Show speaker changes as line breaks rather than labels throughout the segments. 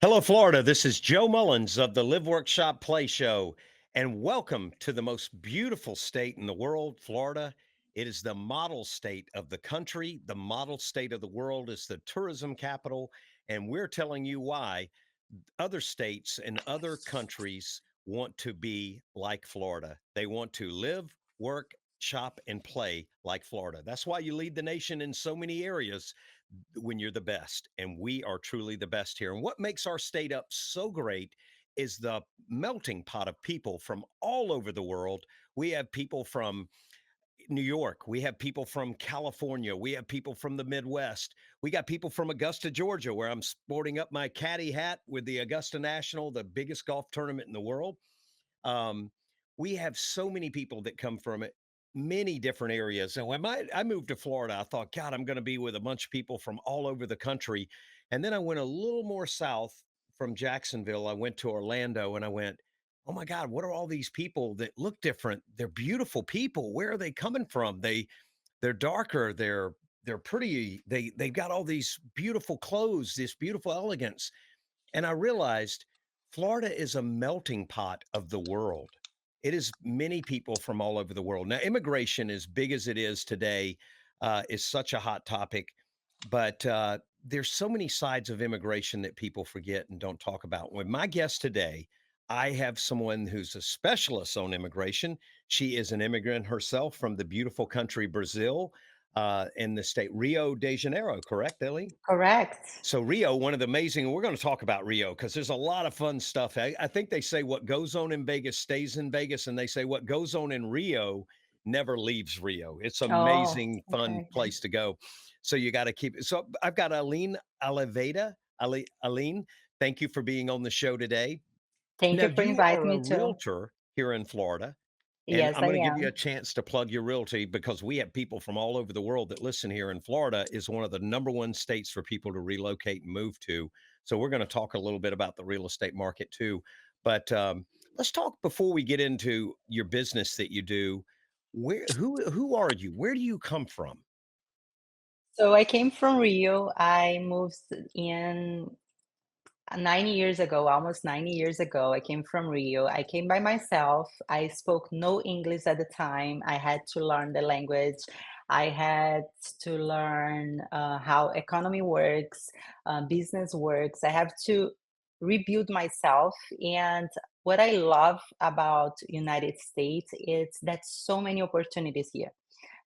Hello, Florida. This is Joe Mullins of the Live Workshop Play Show, and welcome to the most beautiful state in the world, Florida. It is the model state of the country, the model state of the world, is the tourism capital, and we're telling you why other states and other countries want to be like Florida. They want to live, work, shop, and play like Florida. That's why you lead the nation in so many areas when you're the best. And we are truly the best here. And what makes our state up so great is the melting pot of people from all over the world. We have people from New York. We have people from California. We have people from the Midwest. We got people from Augusta, Georgia, where I'm sporting up my caddy hat with the Augusta National, the biggest golf tournament in the world. Um, we have so many people that come from it, many different areas. And when I moved to Florida, I thought, God, I'm going to be with a bunch of people from all over the country. And then I went a little more south from Jacksonville. I went to Orlando and I went, oh my God, what are all these people that look different? They're beautiful people. Where are they coming from? They're darker. They're pretty. They've got all these beautiful clothes, this beautiful elegance. And I realized Florida is a melting pot of the world. It is many people from all over the world. Now, immigration, as big as it is today, is such a hot topic, but there's so many sides of immigration that people forget and don't talk about. With my guest today, I have someone who's a specialist on immigration. She is an immigrant herself from the beautiful country Brazil, in the state Rio de Janeiro, correct, Ellie?
Correct.
So Rio, one of the amazing, we're going to talk about Rio because there's a lot of fun stuff. I think they say what goes on in Vegas stays in Vegas, and they say what goes on in Rio never leaves Rio. It's
Oh,
amazing, fun
okay.
place to go. So you got to keep it. So I've got Aline Aleveda. Aline, thank you for being on the show today.
Thank
Now
you for
you
inviting
are a
me too.
realtor here in Florida. And
Yes,
I'm
I
going to give you a
am.
chance to plug your realty because we have people from all over the world that listen here. And Florida is one of the number one states for people to relocate and move to. So we're going to talk a little bit about the real estate market too. But let's talk before we get into your business that you do. Who are you? Where do you come from?
So I came from Rio. I moved in 90 years ago, almost 90 years ago. I came from Rio. I came by myself. I spoke no English at the time. I had to learn the language. I had to learn how economy works, business works. I have to rebuild myself. And what I love about United States is that so many opportunities here.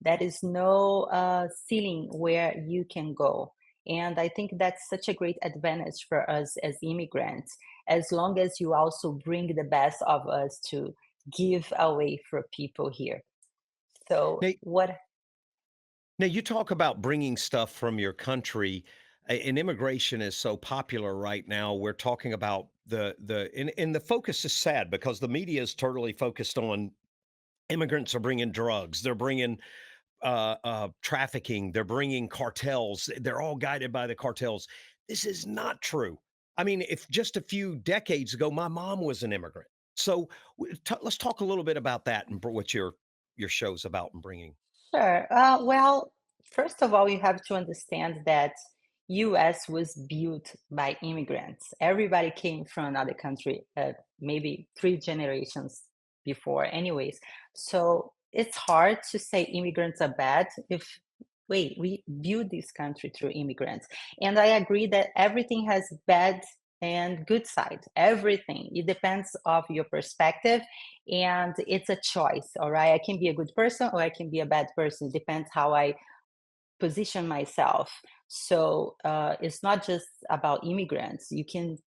There is no ceiling where you can go. And I think that's such a great advantage for us as immigrants, as long as you also bring the best of us to give away for people here. So,
Now,
what
now you talk about bringing stuff from your country. And immigration is so popular right now. We're talking about and the focus is sad because the media is totally focused on immigrants are bringing drugs. They're bringing trafficking. They're bringing cartels. They're all guided by the cartels. This is not true. I mean, if just a few decades ago, my mom was an immigrant. So let's talk a little bit about that and what your show's about and bringing.
Sure. Well, first of all, you have to understand that US was built by immigrants. Everybody came from another country, maybe three generations before, anyways. So it's hard to say immigrants are bad if, wait, we built this country through immigrants. And I agree that everything has bad and good side. Everything. It depends of your perspective and it's a choice. All right, I can be a good person or I can be a bad person. It depends how I position myself. So it's not just about immigrants. You can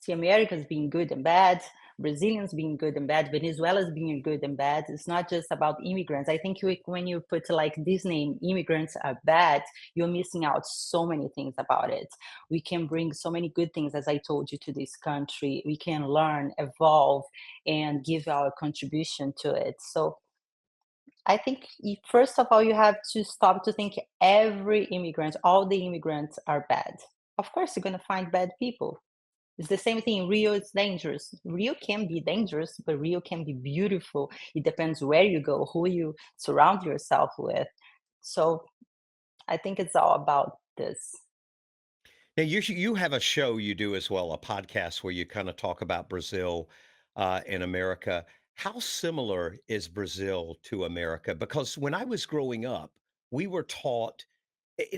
see Americans being good and bad, Brazilians being good and bad, Venezuelans being good and bad. It's not just about immigrants. I think when you put like this name, immigrants are bad, you're missing out so many things about it. We can bring so many good things, as I told you, to this country. We can learn, evolve, and give our contribution to it. So I think first of all, you have to stop to think every immigrant, all the immigrants are bad. Of course, you're going to find bad people. It's the same thing. Rio is dangerous. Rio can be dangerous, but Rio can be beautiful. It depends where you go, who you surround yourself with. So I think it's all about this.
Now you have a show you do as well, a podcast where you kinda talk about Brazil, and America. How similar is Brazil to America? Because when I was growing up, we were taught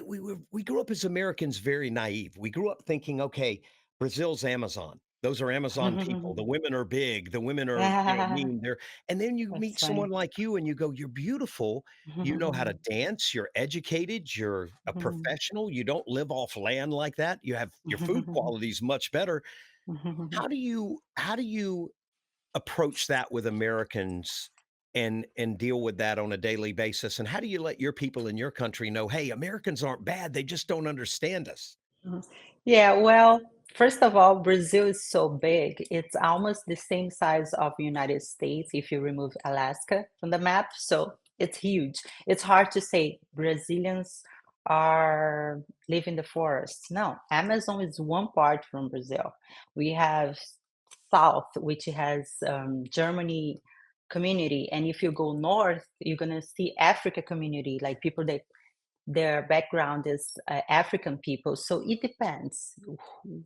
we grew up as Americans very naive. We grew up thinking, "Okay, Brazil's Amazon. Those are Amazon people. The women are big. The women are, mean. They're" and then you meet
That's
someone
funny.
like you and you go, "You're beautiful. You know how to dance. You're educated. You're a professional. You don't live off land like that. You have your food quality is much better." How do you approach that with Americans and deal with that on a daily basis? And how do you let your people in your country know, "Hey, Americans aren't bad, they just don't understand us."
Mhm. Yeah, well, first of all, Brazil is so big. It's almost the same size of United States if you remove Alaska from the map. So it's huge. It's hard to say Brazilians are live in the forest. No, Amazon is one part from Brazil. We have South, which has Germany community, and if you go north, you're gonna see Africa community, like people that their background is African people. So it depends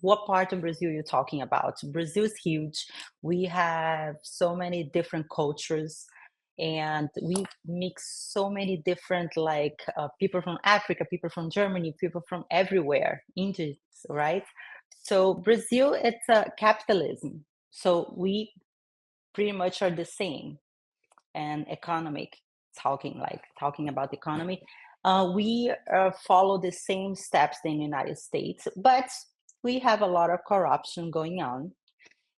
what part of Brazil you're talking about. Brazil is huge. We have so many different cultures and we mix so many different like people from Africa, people from Germany, people from everywhere, Indians, right? So Brazil, it's a capitalism. So we pretty much are the same and economic talking about economy, we follow the same steps in the United States, but we have a lot of corruption going on.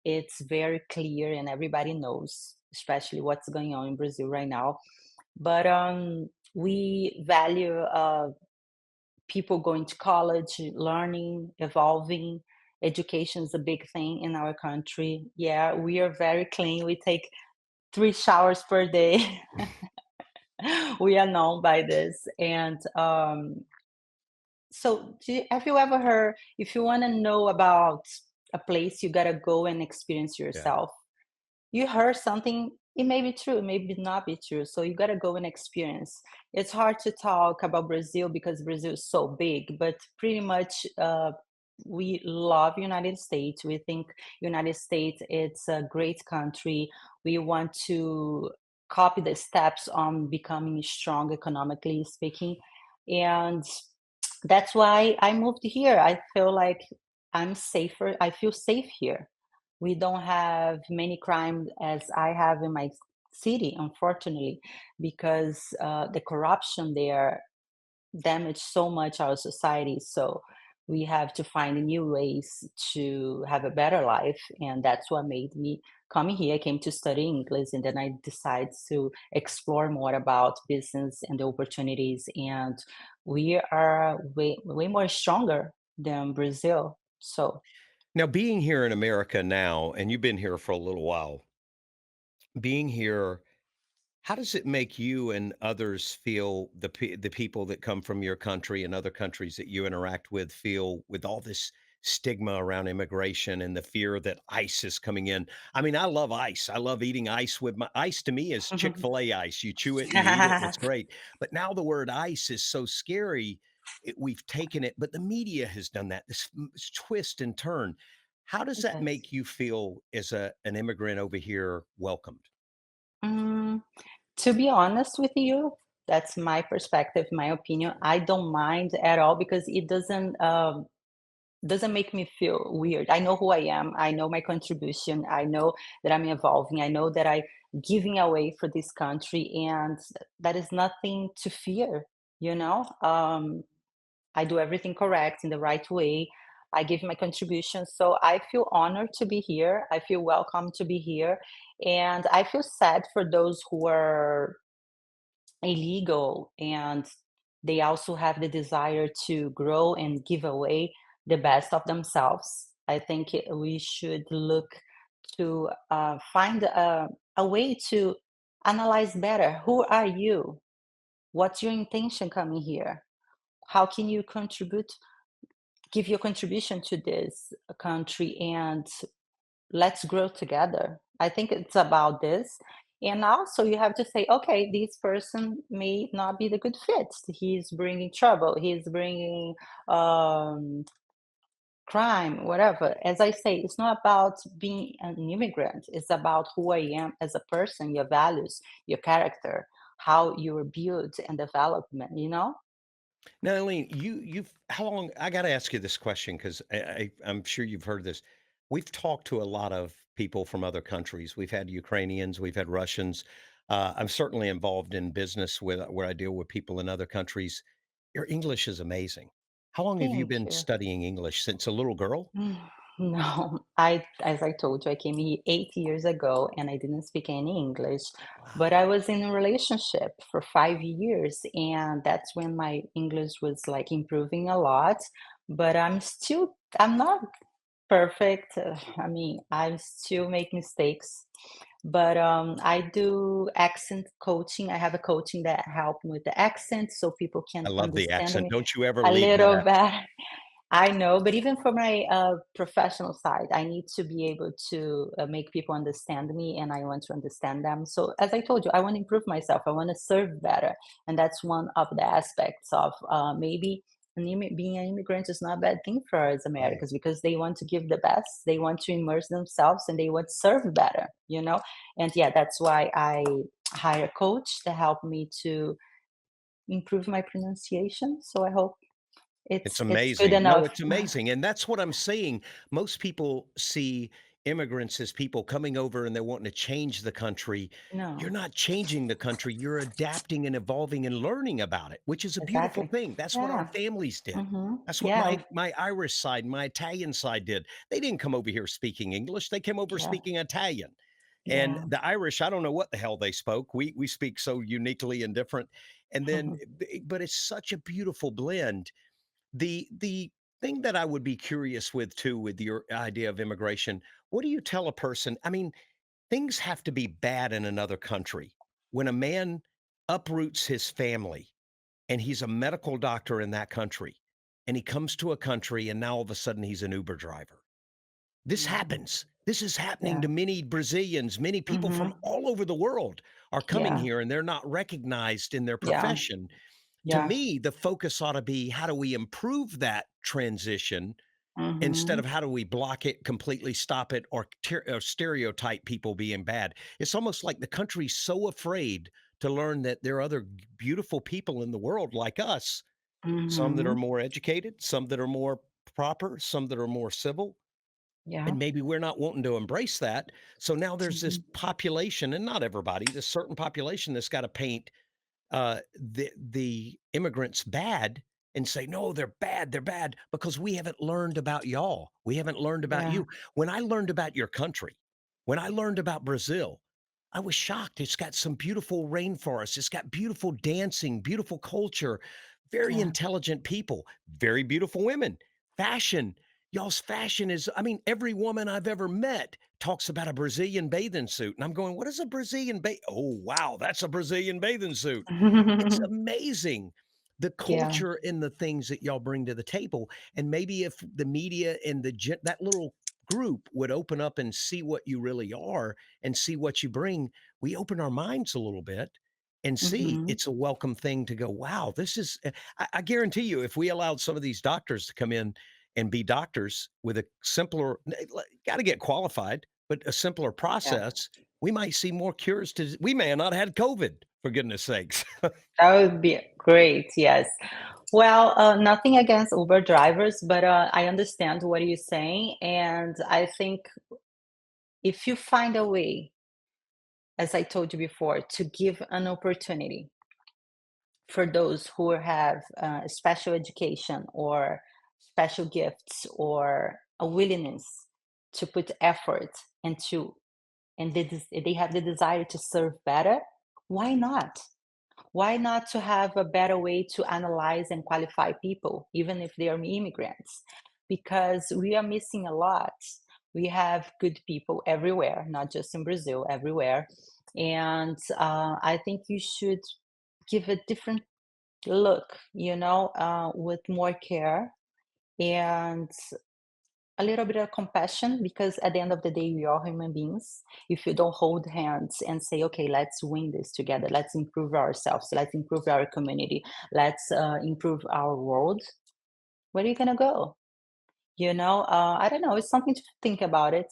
It's very clear and everybody knows, especially what's going on in Brazil right now. But we value people going to college, learning, evolving. Education is a big thing in our country. Yeah, we are very clean. We take 3 showers per day. We are known by this. And so, have you ever heard if you want to know about a place, you got to go and experience
Yeah.
yourself? You heard something, it may be true, it may be not be true. So, you got to go and experience. It's hard to talk about Brazil because Brazil is so big, but pretty much we love United States. We think United States it's a great country. We want to copy the steps on becoming strong economically speaking. And that's why I moved here. I feel like I'm safer. I feel safe here. We don't have many crime as I have in my city, unfortunately, because the corruption there damage so much our society. So we have to find new ways to have a better life. And that's what made me come here. I came to study English and then I decided to explore more about business and the opportunities. And we are way more stronger than Brazil. So
Now being here in America now, and you've been here for a little while, being here, how does it make you and others feel, the people that come from your country and other countries that you interact with feel with all this stigma around immigration and the fear that ICE is coming in? I mean, I love ice. I love eating ice with my ice to me is Chick-fil-A ice. You chew it and you eat it and it's great. But now the word ice is so scary. We've taken it, but the media has done that. This twist and turn. How does that
yes.
make you feel as an immigrant over here welcomed?
Mm, to be honest with you, that's my perspective, my opinion. I don't mind at all because it doesn't make me feel weird. I know who I am. I know my contribution. I know that I'm evolving. I know that I giving away for this country, and that is nothing to fear. You know, I do everything correct in the right way. I give my contribution, so I feel honored to be here. I feel welcome to be here, and I feel sad for those who are illegal and they also have the desire to grow and give away the best of themselves. I think we should look to find a way to analyze better. Who are you? What's your intention coming here? How can you contribute, give your contribution to this country and let's grow together. I think it's about this. And also, you have to say, okay, this person may not be the good fit. He's bringing trouble. He's bringing um, crime, whatever. As I say, it's not about being an immigrant. It's about who I am as a person, your values, your character, how you were built and development, you know?
Now, Eileen, you've how long? I got to ask you this question because I'm sure you've heard this. We've talked to a lot of people from other countries. We've had Ukrainians, we've had Russians. I'm certainly involved in business with where I deal with people in other countries. Your English is amazing. How long have you
Thank
been
you.
studying English? Since a little girl?
No, as I told you, I came here 8 years ago and I didn't speak any English, but I
Wow.
was in a relationship for 5 years, and that's when my English was like improving a lot. But I'm not perfect. I mean, I still make mistakes, but I do accent coaching. I have a coaching that help me with the accent so people
I
can
love the
understand
accent.
me
Don't you ever
a
leave that
little
out.
better. I know, but even for my professional side, I need to be able to make people understand me, and I want to understand them. So, as I told you, I want to improve myself. I want to serve better, and that's one of the aspects of maybe being an immigrant is not a bad thing for us
Right.
Americans because they want to give the best, they want to immerse themselves, and they want to serve better. You know, and yeah, that's why I hire a coach to help me to improve my pronunciation. So I hope
It's
it's good
amazing. No,
enough.
it's amazing, and that's what I'm saying. Most people see immigrants as people coming over and they're wanting to change the country. You're
No,
not changing the country, you're adapting and evolving and learning about it, which is a beautiful
exactly.
thing. That's what our
Yeah.
families did.
Mhm.
That's what
Yeah.
my Irish side, my Italian side did. They didn't come over here speaking English, they came over
Yeah.
speaking Italian. And
Yeah.
the Irish, I don't know what the hell they spoke. We speak so uniquely and different. And then but it's such a beautiful blend. The thing that I would be curious with too, with your idea of immigration, what do you tell a person? I mean, things have to be bad in another country. When a man uproots his family and he's a medical doctor in that country, and he comes to a country and now all of a sudden he's an Uber driver. This
Mhm.
happens. This is happening
Yeah.
to many Brazilians, many people from
Mhm.
all over the world are coming
Yeah.
here and they're not recognized in their
Yeah.
profession. To
Yeah.
me, the focus ought to be how do we improve that transition instead of
Mhm.
how do we block it, completely stop it, or stereotype people being bad. It's almost like the country's so afraid to learn that there are other beautiful people in the world like us, some that are
Mhm.
more educated, some that are more proper, some that are more civil.
Yeah.
And maybe we're not wanting to embrace that. So now there's this
Mhm.
population, and not everybody, this certain population that's got to paint the immigrants bad and say, "No, they're bad because we haven't learned about y'all. We haven't learned about
Yeah.
you." When I learned about your country, when I learned about Brazil, I was shocked. It's got some beautiful rainforests. It's got beautiful dancing, beautiful culture, very
Yeah.
intelligent people, very beautiful women. Fashion. Y'all's fashion is, I mean, every woman I've ever met talks about a Brazilian bathing suit. And I'm going, what is a Brazilian Oh, wow, that's a Brazilian bathing suit. It's amazing the
Yeah.
culture and the things that y'all bring to the table, and maybe if the media and that little group would open up and see what you really are and see what you bring, we open our minds a little bit and see
Mhm.
it's a welcome thing to go, "Wow, this is" I guarantee you if we allowed some of these doctors to come in and be doctors with a simpler gotta get qualified, but a simpler
Yeah.
process, we might see more cures we may have not had COVID, for goodness sakes.
That would be great. Yes. Well, nothing against Uber drivers, but I understand what you're saying, and I think if you find a way, as I told you before, to give an opportunity for those who have special education or special gifts or a willingness to put effort into and they have the desire to serve better, why not? Why not to have a better way to analyze and qualify people, even if they are immigrants? Because we are missing a lot. We have good people everywhere, not just in Brazil, everywhere. And I think you should give a different look, with more care and a little bit of compassion because at the end of the day, we are human beings. If you don't hold hands and say, okay, let's win this together, let's improve ourselves, let's improve our community, let's improve our world, where are you going to go? I don't know. It's something to think about it.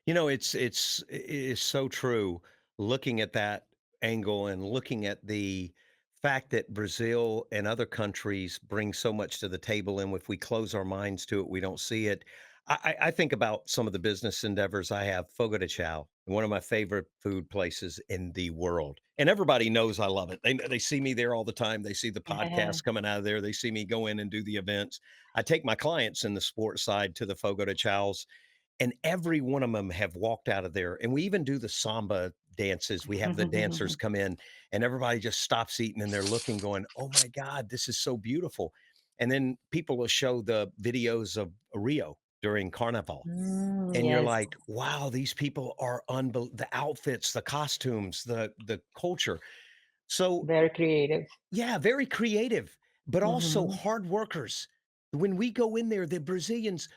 It is so true looking at that angle and looking at the fact that Brazil and other countries bring so much to the table, and if we close our minds to it, we don't see it. I think about some of the business endeavors I have. Fogo de Chao, one of my favorite food places in the world, and everybody knows I love it. They see me there all the time. They see the
Yeah.
podcasts coming out of there. They see me go in and do the events. I take my clients in the sports side to the Fogo de Chaos, and every one of them have walked out of there, and we even do the samba dances. We have the dancers come in, and everybody just stops eating, and they're looking going, "Oh my god, this is so beautiful." And then people will show the videos of Rio during Carnival, and you're
Yes,
like, "Wow, these people are the outfits, the costumes, the culture." So
very creative.
yeah, very creative, but also
Hmm.
hard workers. When we go in there, the Brazilians,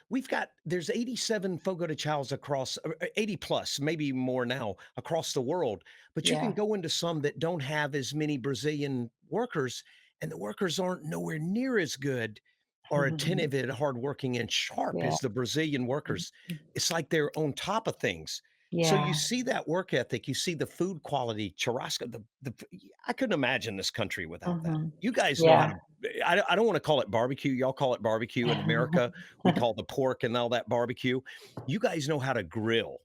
there's 87 Fogo de Chaos across 80 plus, maybe more now across the world. But you can
Yeah.
go into some that don't have as many Brazilian workers, and the workers aren't nowhere near as good or attentive and hardworking and sharp
Yeah.
as the Brazilian workers. It's like they're on top of things. So you
Yeah.
see that work ethic, you see the food quality, churrasco, I couldn't imagine this country without that.
Hmm.
You guys know how
Yeah.
to I don't wanna call it barbecue, y'all call it barbecue in America, we call the pork and all that barbecue. You guys know how to grill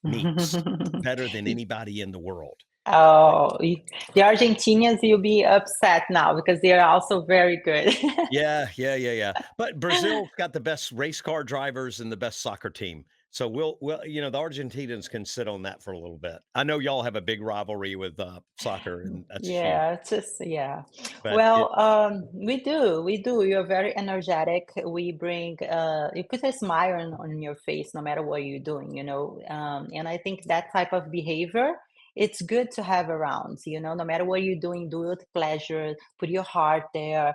meats better than anybody in the world.
Oh, the Argentinians, you'll be upset now because they are also very good.
Yeah, yeah, yeah, yeah. But Brazil's got the best race car drivers and the best soccer team. So the Argentinians can sit on that for a little bit. I know y'all have a big rivalry with, soccer, and that's huge,
Yeah, it's just yeah.
but it
Well, we do. You're very energetic. We bring you put a smile on your face no matter what you're doing. And I think that type of behavior, it's good to have around. No matter what you're doing, do it with pleasure, put your heart there,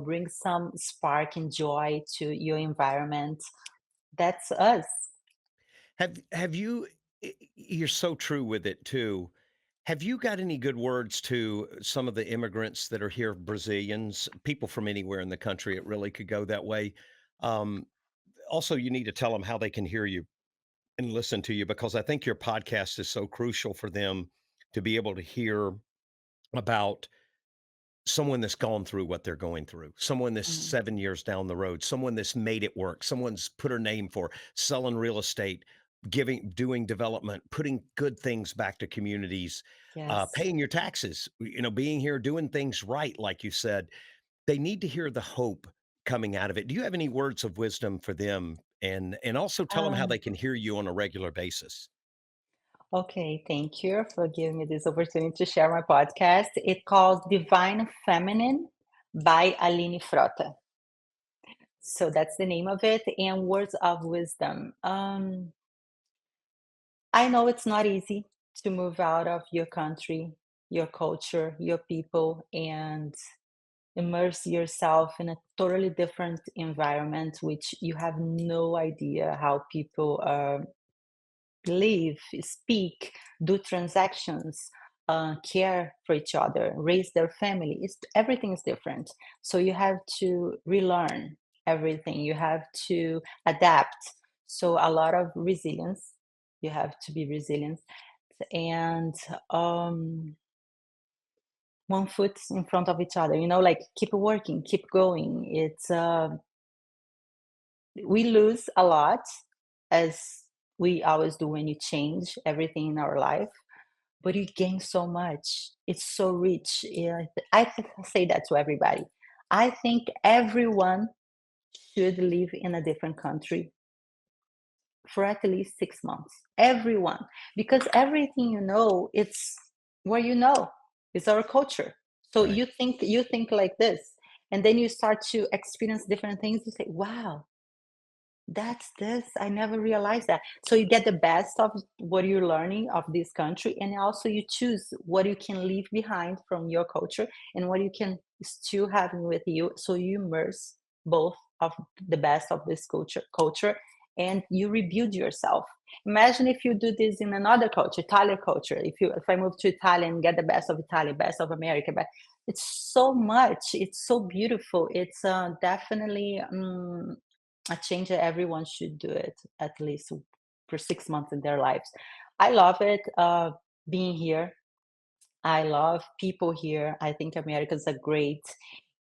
bring some spark and joy to your environment. That's us.
have you you're so true with it too. Have you got any good words to some of the immigrants that are here, Brazilians, people from anywhere in the country? It really could go that way. Um, Also, you need to tell them how they can hear you and listen to you, because I think your podcast is so crucial for them to be able to hear about someone that's gone through what they're going through, someone that's
Mhm.
7 years down the road, someone that's made it work, someone's put her name for selling real estate, doing development, putting good things back to communities,
Yes.
paying your taxes, being here, doing things right, like you said. They need to hear the hope coming out of it. Do you have any words of wisdom for them? And also tell them how
Um,
they can hear you on a regular basis.
Okay, thank you for giving me this opportunity to share my podcast. It's called Divine Feminine by Aline Frota. So that's the name of it. And words of wisdom. I know it's not easy to move out of your country, your culture, your people, and immerse yourself in a totally different environment, which you have no idea how people live, speak, do transactions, care for each other, raise their family. Everything is different. So you have to relearn everything. You have to adapt. So a lot of resilience. You have to be resilient and one foot in front of each other. Like keep working, keep going. It's We lose a lot as we always do when you change everything in our life, but you gain so much. It's so rich. Yeah, say that to everybody. I think everyone should live in a different country for at least 6 months. Everyone, because everything it's where it's our culture. So
Right.
you think like this, and then you start to experience different things. You say, "Wow, that's this. I never realized that." So you get the best of what you're learning of this country, and also you choose what you can leave behind from your culture and what you can still have with you. So you immerse both of the best of this culture, and you rebuild yourself. Imagine if you do this in another culture, Italian culture. If I move to Italian, get the best of Italy, best of America, but it's so much. It's so beautiful. It's definitely. a change that everyone should do it at least for 6 months in their lives. I love it being here. I love people here. I think Americans are great.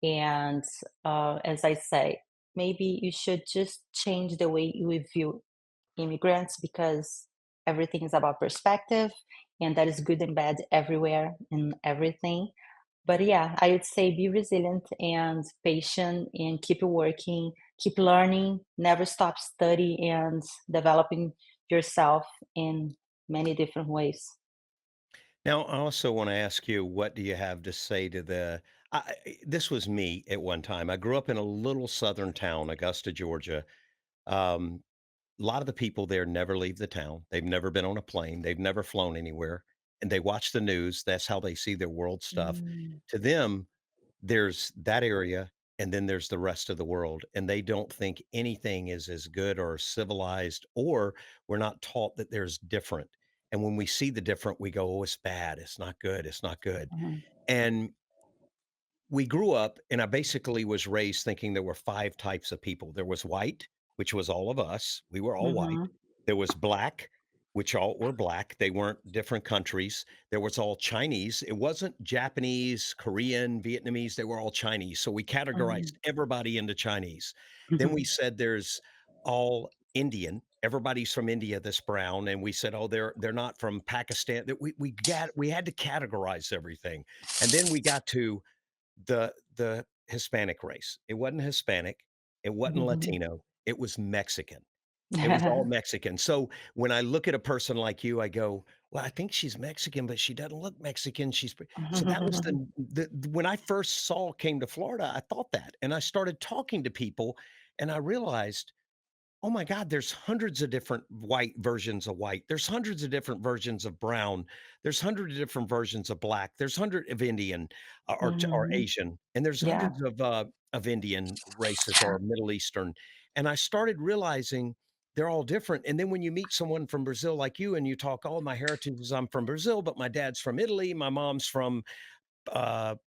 And as I say, maybe you should just change the way you view immigrants because everything is about perspective and that is good and bad everywhere in everything. But yeah, I would say be resilient and patient and keep working, keep learning, never stop studying and developing yourself in many different ways.
Now, I also want to ask you, what do you have to say to this was me at one time. I grew up in a little southern town, Augusta, Georgia. Um, a lot of the people there never leave the town. They've never been on a plane. They've never flown anywhere, and they watch the news. That's how they see their world stuff.
Mm,
To them, there's that area, and then there's the rest of the world, and they don't think anything is as good or civilized, or we're not taught that there's different. And when we see the different, we go, "Oh, it's bad. It's not good. It's not good."
mhm,
And we grew up, and I basically was raised thinking there were 5 types of people. There was white, which was all of us. We were all white.
mhm,
There was black, which all were black. They weren't different countries. There was all Chinese. It wasn't Japanese, Korean, Vietnamese. They were all Chinese. So we categorized
mhm,
everybody into Chinese. Then we
mhm.
said there's all Indian. Everybody's from India that's brown. And we said, oh, they're not from Pakistan. That we had to categorize everything. And then we got to the Hispanic race. It wasn't Hispanic, it wasn't Latino, it was Mexican. It was all Mexican. So, when I look at a person like you, I go, "Well, I think she's Mexican, but she doesn't look Mexican, she's" so that was when I first came to Florida, I thought that, and I started talking to people, and I realized, oh my god, there's hundreds of different white versions of white. There's hundreds of different versions of brown. There's hundreds of different versions of black. There's hundred of Indian or
Mhm.
Asian, and there's
Yeah.
hundreds of Indian races or Middle Eastern. And I started realizing they're all different. And then when you meet someone from Brazil like you and you talk, oh, my heritage is I'm from Brazil, but my dad's from Italy, my mom's from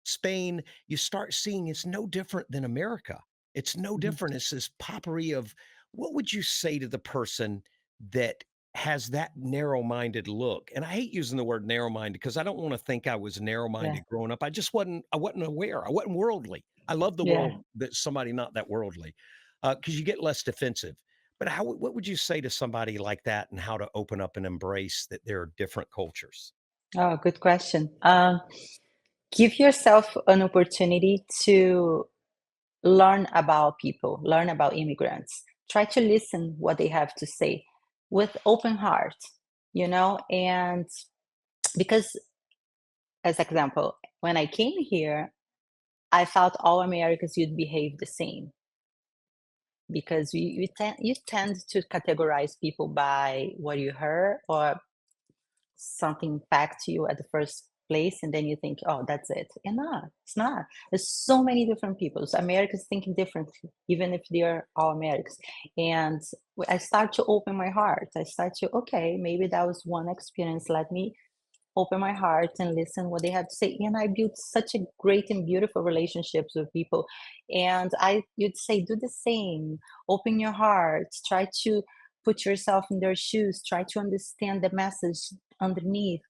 Spain, you start seeing it's no different than America. It's no
Mhm.
different. It's this potpourri of what would you say to the person that has that narrow-minded look? And I hate using the word narrow-minded because I don't want to think I was
Yeah.
narrow-minded growing up. I wasn't aware. I wasn't worldly. I love the
Yeah.
world that somebody not that worldly because you get less defensive. But what would you say to somebody like that and how to open up and embrace that there are different cultures?
Oh, good question. Give yourself an opportunity to learn about people, learn about immigrants. Try to listen what they have to say with open heart, and because as example, when I came here, I thought all Americans would behave the same because you tend to categorize people by what you heard or something back to you at the first place and then you think, oh, that's it. And not, it's not. There's so many different people. So Americans thinking differently, even if they're all Americans. And I start to open my heart. I start to, okay, maybe that was one experience. Let me open my heart and listen what they have to say. And I built such a great and beautiful relationships with people. And I you'd say do the same. Open your heart. Try to put yourself in their shoes. Try to understand the message underneath.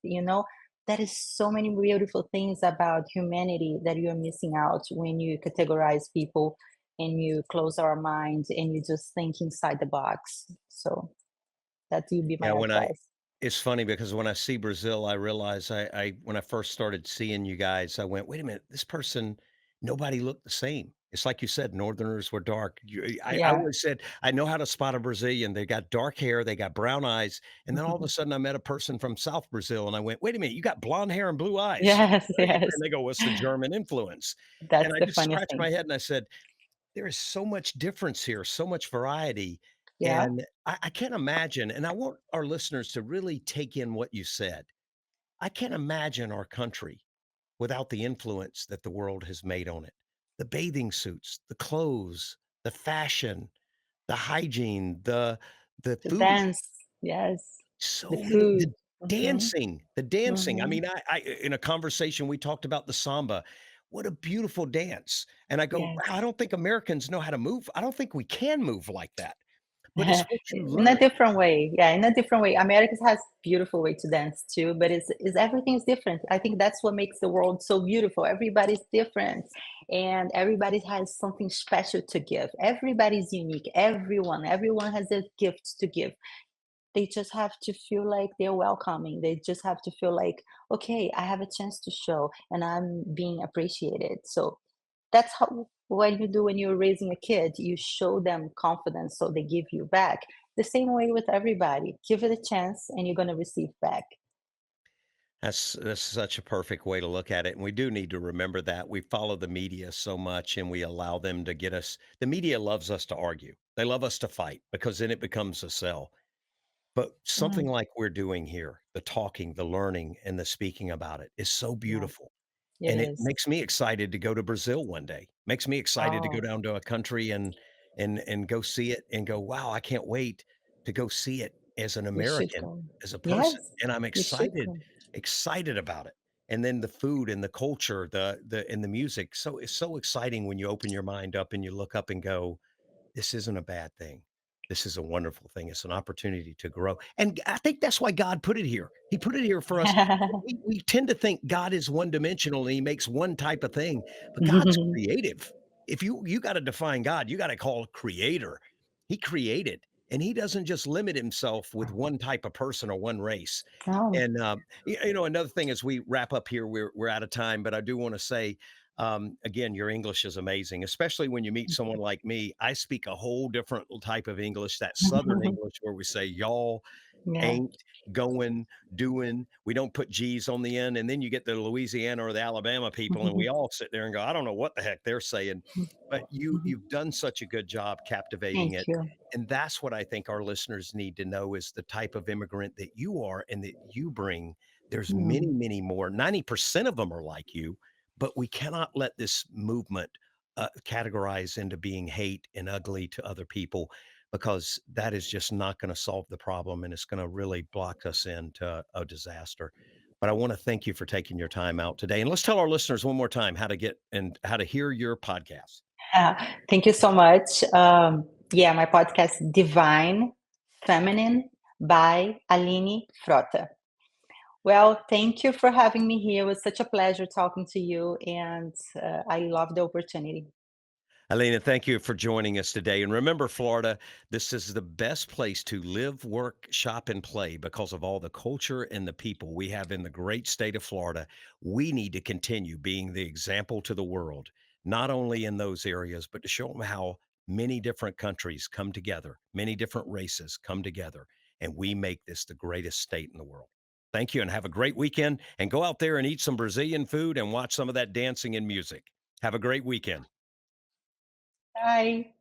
There is so many beautiful things about humanity that you're missing out when you categorize people and you close our minds and you just think inside the box. So that would be
Yeah,
my advice.
it's funny because when I see Brazil, I realize I when I first started seeing you guys, I went, "Wait a minute, this person, nobody looked the same." It's like you said, Northerners were dark. I
Yeah.
always said, I know how to spot a Brazilian. They got dark hair, they got brown eyes, and then all of a sudden I met a person from South Brazil, and I went, "Wait a minute, you got blonde hair and blue eyes."
Yes, yes.
And they go, "What's the German influence?" And
That's
I
the
just
funny
scratched
thing.
my head and I said, there is so much difference here, so much variety,
Yeah,
and I can't imagine, and I want our listeners to really take in what you said. I can't imagine our country without the influence that the world has made on it. The bathing suits, the clothes, the fashion, the hygiene, the
the
food.
dance, yes, the
So many
food. Mhm,
the dancing. I
mhm.
mean, I in a conversation, we talked about the samba. What a beautiful dance. And I go, wow,
Yes.
I don't think Americans know how to move. I don't think we can move like that. But it's what you
In a
learn.
different way. Yeah, in a different way. America has beautiful way to dance too, but it's everything's different. I think that's what makes the world so beautiful. Everybody's different and everybody has something special to give. Everybody's unique. Everyone has a gift to give. They just have to feel like they're welcoming. They just have to feel like, okay, I have a chance to show and I'm being appreciated. So that's how what you do when you're raising a kid. You show them confidence so they give you back. The same way with everybody. Give it a chance and you're gonna receive back.
That's such a perfect way to look at it, and we do need to remember that. We follow the media so much, and we allow them to get us the media loves us to argue. They love us to fight because then it becomes a sell. But something
Mm,
like we're doing here, the talking, the learning, and the speaking about it is so
yeah,
beautiful.
it
And it
is.
makes me excited to go to Brazil one day. Makes me excited to go
Oh,
down to a country and go see it and go, "Wow, I can't wait to go see it as an
you should
American,
go.
as a person."
Yes,
And I'm
you should
excited
go.
excited about it. And then the food and the culture, the and the music. So it's so exciting when you open your mind up and you look up and go, this isn't a bad thing. This is a wonderful thing. It's an opportunity to grow. And I think that's why God put it here. He put it here for us. We tend to think God is one dimensional and he makes one type of thing, but God's creative. If you got to define God, you got to call creator. He created and he doesn't just limit himself with one type of person or one race.
Oh.
And another thing as we wrap up here, we're out of time, but I do want to say again, your English is amazing, especially when you meet someone like me. I speak a whole different type of English, that Southern English where we say y'all,
Yeah.
ain't, going, doing. We don't put G's on the end. And then you get the Louisiana or the Alabama people, and we all sit there and go, I don't know what the heck they're saying. But you've done such a good job captivating
Thank
it.
you.
And that's what I think our listeners need to know is the type of immigrant that you are and that you bring. There's many,
Mm,
many more. 90% of them are like you, but we cannot let this movement categorize into being hate and ugly to other people because that is just not going to solve the problem and it's going to really block us into a disaster. But I want to thank you for taking your time out today. And let's tell our listeners one more time how to get and how to hear your podcast.
Thank you so much. Yeah, my podcast, Divine Feminine by Aline Frota. Well, thank you for having me here. It was such a pleasure talking to you, and I love the opportunity.
Alina, thank you for joining us today. And remember, Florida, this is the best place to live, work, shop, and play because of all the culture and the people we have in the great state of Florida. We need to continue being the example to the world, not only in those areas, but to show them how many different countries come together, many different races come together, and we make this the greatest state in the world. Thank you and have a great weekend. And go out there and eat some Brazilian food and watch some of that dancing and music. Have a great weekend.
Bye.